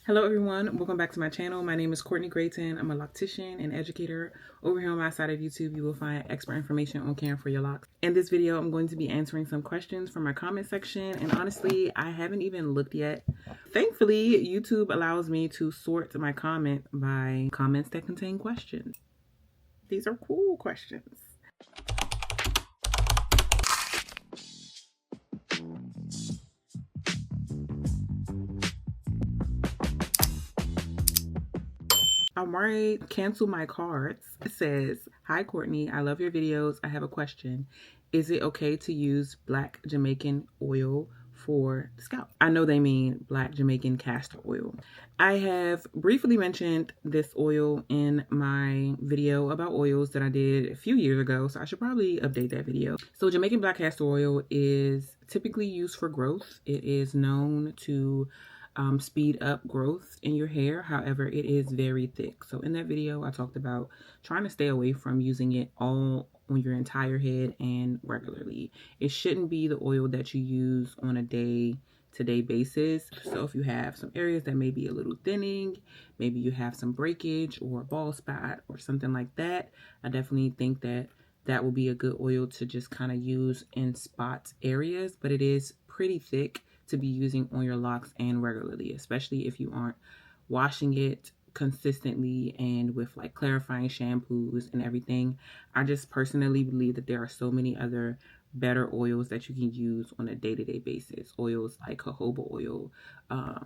Hello everyone, welcome back to my channel. My name is Courtney Grayton. I'm a loctician and educator. Over here on my side of YouTube, you will find expert information on caring for your locks. In this video, I'm going to be answering some questions from my comment section, and honestly, I haven't even looked yet. Thankfully, YouTube allows me to sort my comment by comments that contain questions. These are cool questions. Alright, cancel my cards. It says, "Hi Courtney, I love your videos. I have a question. Is it okay to use black Jamaican oil for the scalp?" I know they mean black Jamaican castor oil. I have briefly mentioned this oil in my video about oils that I did a few years ago, so I should probably update that video. So Jamaican black castor oil is typically used for growth. It is known to speed up growth in your hair. However, it is very thick. So in that video, I talked about trying to stay away from using it all on your entire head and regularly. It shouldn't be the oil that you use on a day-to-day basis. So if you have some areas that may be a little thinning, maybe you have some breakage or a bald spot or something like that, I definitely think that that will be a good oil to just kind of use in spot areas, but it is pretty thick to be using on your locks and regularly, especially if you aren't washing it consistently and with like clarifying shampoos and everything. I just personally believe that there are so many other better oils that you can use on a day-to-day basis. Oils like jojoba oil. I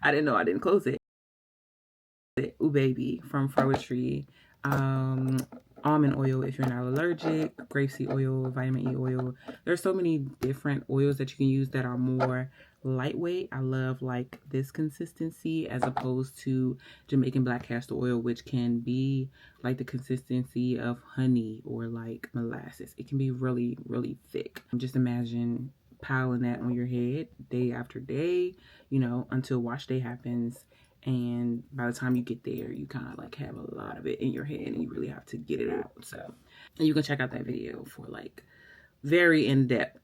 didn't know I didn't close it. Ooh baby from Forestry. Almond oil if you're not allergic, grapeseed oil, vitamin E oil. There's so many different oils that you can use that are more lightweight. I love like this consistency as opposed to Jamaican black castor oil, which can be like the consistency of honey or like molasses. It can be really, really thick. Just imagine piling that on your head day after day, you know, until wash day happens. And by the time you get there, you kind of like have a lot of it in your head and you really have to get it out. So you can check out that video for like very in-depth,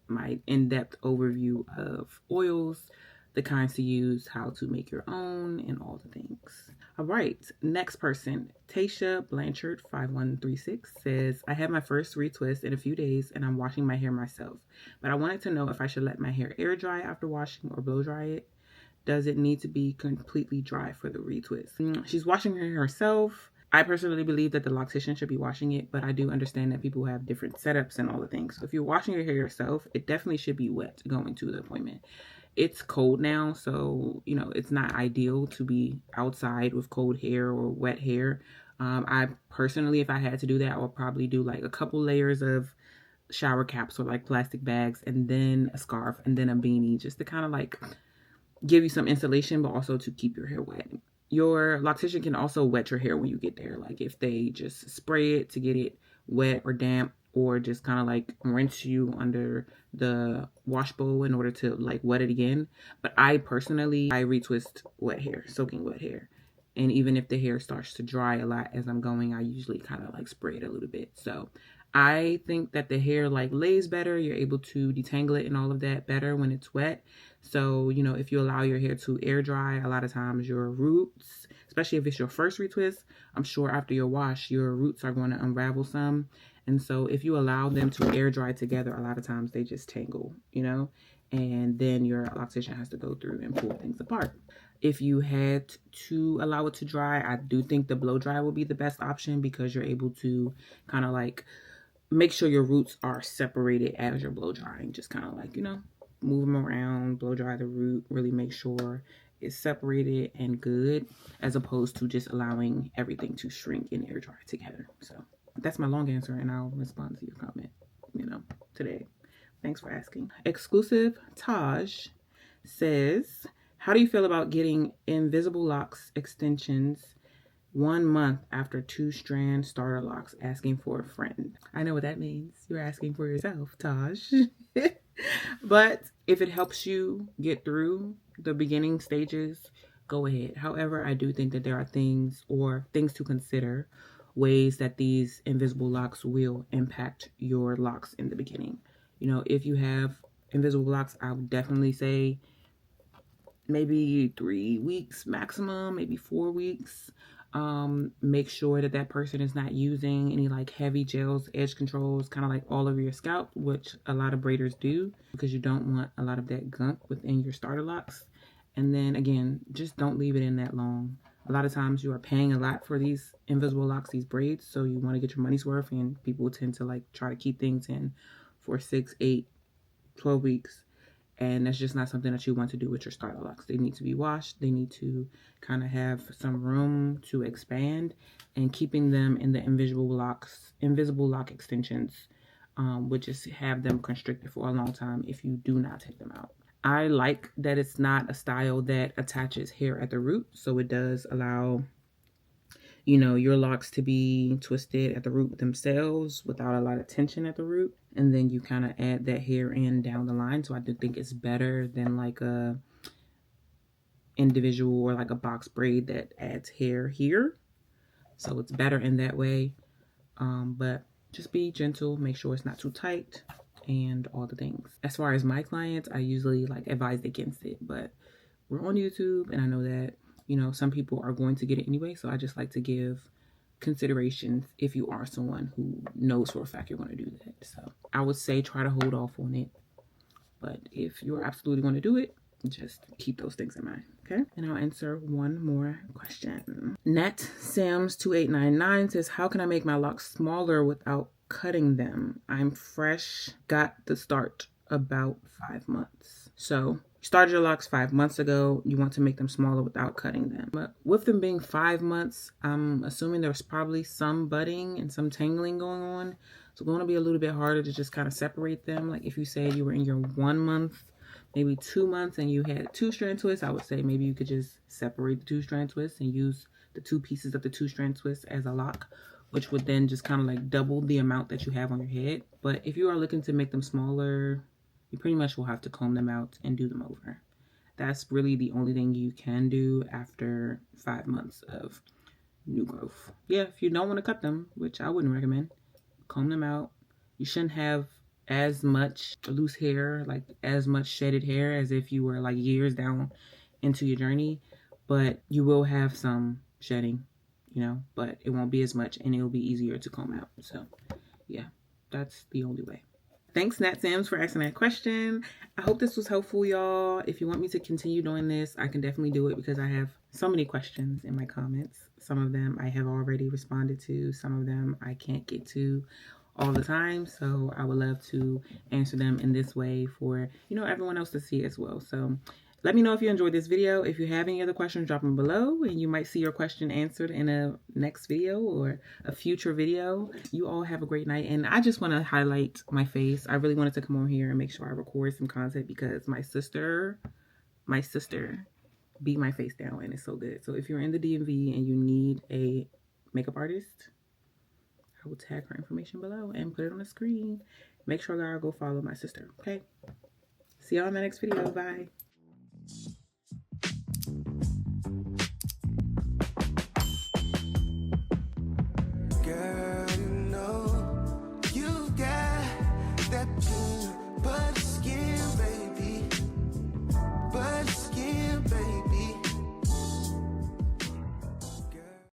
my in-depth overview of oils, the kinds to use, how to make your own, and all the things. All right, next person, Tasha Blanchard 5136 says, "I had my first retwist in a few days and I'm washing my hair myself, but I wanted to know if I should let my hair air dry after washing or blow dry it. Does it need to be completely dry for the retwist?" She's washing her hair herself. I personally believe that the loctician should be washing it, but I do understand that people have different setups and all the things. So if you're washing your hair yourself, it definitely should be wet going to the appointment. It's cold now, so, you know, it's not ideal to be outside with cold hair or wet hair. I personally, if I had to do that, I would probably do like a couple layers of shower caps or like plastic bags and then a scarf and then a beanie just to kind of like give you some insulation, but also to keep your hair wet. Your loctician can also wet your hair when you get there. Like if they just spray it to get it wet or damp, or just kind of like rinse you under the wash bowl in order to like wet it again. But I personally, I retwist wet hair, soaking wet hair. And even if the hair starts to dry a lot as I'm going, I usually kind of like spray it a little bit. So I think that the hair like lays better. You're able to detangle it and all of that better when it's wet. So, you know, if you allow your hair to air dry, a lot of times your roots, especially if it's your first retwist, I'm sure after your wash, your roots are going to unravel some. And so if you allow them to air dry together, a lot of times they just tangle, you know, and then your loctician has to go through and pull things apart. If you had to allow it to dry, I do think the blow dry will be the best option because you're able to kind of like make sure your roots are separated as you're blow drying. Just kind of like, you know, move them around, blow dry the root, really make sure it's separated and good, as opposed to just allowing everything to shrink and air dry together. So that's my long answer, and I'll respond to your comment, you know, today. Thanks for asking. Exclusive Taj says, "How do you feel about getting invisible locks extensions 1 month after 2-strand starter locks, asking for a friend?" I know what that means. You're asking for yourself, Taj. But if it helps you get through the beginning stages, go ahead. However, I do think that there are things to consider, ways that these invisible locks will impact your locks in the beginning. You know, if you have invisible locks, I would definitely say maybe 3 weeks maximum, maybe 4 weeks. Make sure that that person is not using any like heavy gels, edge controls, kind of like all over your scalp, which a lot of braiders do, because you don't want a lot of that gunk within your starter locks. And then again, just don't leave it in that long. A lot of times you are paying a lot for these invisible locks, these braids, so you want to get your money's worth, and people tend to like try to keep things in for 6, 8, 12 weeks. And that's just not something that you want to do with your starter locks. They need to be washed. They need to kind of have some room to expand, and keeping them in the invisible lock extensions, would just have them constricted for a long time if you do not take them out. I like that it's not a style that attaches hair at the root, so it does allow, you know, your locks to be twisted at the root themselves without a lot of tension at the root. And then you kind of add that hair in down the line. So I do think it's better than like a individual or like a box braid that adds hair here. So it's better in that way. But just be gentle, make sure it's not too tight, and all the things. As far as my clients, I usually like advise against it, but we're on YouTube, and I know that, you know, some people are going to get it anyway. So I just like to give considerations if you are someone who knows for a fact you're going to do that. So I would say try to hold off on it. But if you're absolutely going to do it, just keep those things in mind. Okay. And I'll answer one more question. Nat Sams 2899 says, how can I make my locks smaller without cutting them? I'm fresh, got the start about 5 months. So started your locks 5 months ago. You want to make them smaller without cutting them. But with them being 5 months, I'm assuming there's probably some budding and some tangling going on. So it's going to be a little bit harder to just kind of separate them. Like if you said you were in your 1 month, maybe 2 months, and you had 2-strand twists, I would say maybe you could just separate the 2-strand twists and use the 2 pieces of the 2-strand twist as a lock, which would then just kind of like double the amount that you have on your head. But if you are looking to make them smaller, you pretty much will have to comb them out and do them over. That's really the only thing you can do after 5 months of new growth. Yeah, if you don't want to cut them, which I wouldn't recommend, comb them out. You shouldn't have as much loose hair, like as much shedded hair as if you were like years down into your journey, but you will have some shedding, you know, but it won't be as much, and it'll be easier to comb out. So yeah, that's the only way. Thanks, Nat Sams, for asking that question. I hope this was helpful, y'all. If you want me to continue doing this, I can definitely do it, because I have so many questions in my comments. Some of them I have already responded to. Some of them I can't get to all the time. So I would love to answer them in this way for, you know, everyone else to see as well. So let me know if you enjoyed this video. If you have any other questions, drop them below, and you might see your question answered in a next video or a future video. You all have a great night. And I just want to highlight my face. I really wanted to come on here and make sure I record some content, because my sister beat my face down, and it's so good. So if you're in the DMV and you need a makeup artist, I will tag her information below and put it on the screen. Make sure y'all go follow my sister. Okay. See y'all in the next video. Bye.